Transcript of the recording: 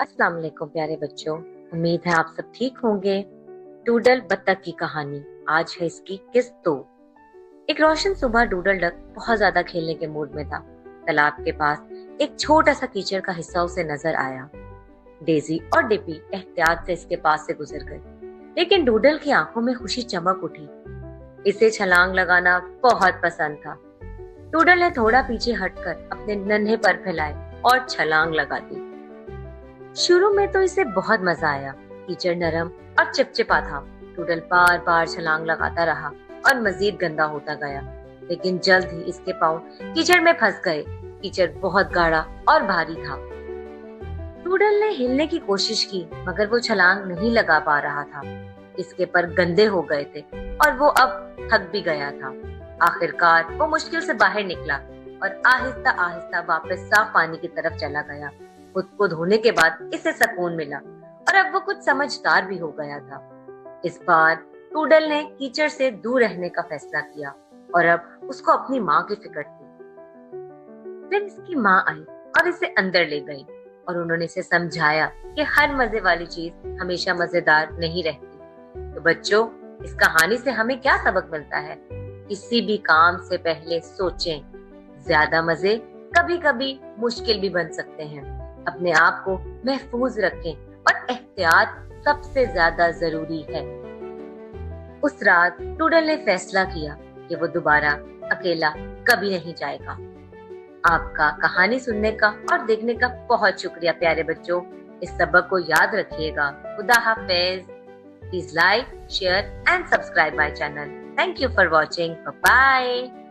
अस्सलाम वालेकुम प्यारे बच्चों। उम्मीद है आप सब ठीक होंगे। डूडल बत्तख की कहानी, आज है इसकी किस्त 2। एक रोशन सुबह डूडल डक बहुत ज्यादा खेलने के मूड में था। तालाब के पास एक छोटा सा कीचड़ का हिस्सा उसे नजर आया। डेजी और डिपी एहतियात से इसके पास से गुजर गए, लेकिन डूडल की आंखों में खुशी चमक उठी। इसे छलांग लगाना बहुत पसंद था। डूडल ने थोड़ा पीछे हटकर अपने नन्हे पर फैलाए और छलांग लगा दी। शुरू में तो इसे बहुत मजा आया। कीचड़ नरम और चिपचिपा था। डूडल बार बार छलांग लगाता रहा और मजीद गंदा होता गया, लेकिन जल्द ही इसके पांव कीचड़ में फंस गए। कीचड़ बहुत गाढ़ा और भारी था। डूडल ने हिलने की कोशिश की, मगर वो छलांग नहीं लगा पा रहा था। इसके पर गंदे हो गए थे और वो अब थक भी गया था। आखिरकार वो मुश्किल से बाहर निकला और आहिस्ता आहिस्ता वापस साफ पानी की तरफ चला गया। खुद को धोने के बाद इसे सुकून मिला और अब वो कुछ समझदार भी हो गया था। इस बार डूडल ने कीचड़ से दूर रहने का फैसला किया और अब उसको अपनी माँ की फिक्र थी। फिर इसकी माँ आई और इसे अंदर ले गई और उन्होंने इसे समझाया कि हर मजे वाली चीज हमेशा मजेदार नहीं रहती। तो बच्चों, इस कहानी से हमें क्या सबक मिलता है? किसी भी काम से पहले सोचें। ज्यादा मजे कभी कभी मुश्किल भी बन सकते हैं। अपने आप को महफूज रखें और एहतियात सबसे ज्यादा जरूरी है। उस रात डूडल ने फैसला किया कि वो दोबारा अकेला कभी नहीं जाएगा। आपका कहानी सुनने का और देखने का बहुत शुक्रिया प्यारे बच्चों। इस सबक को याद रखिएगा। खुदा हाफिज। Please like, share and subscribe my channel. Thank you for watching. Bye bye.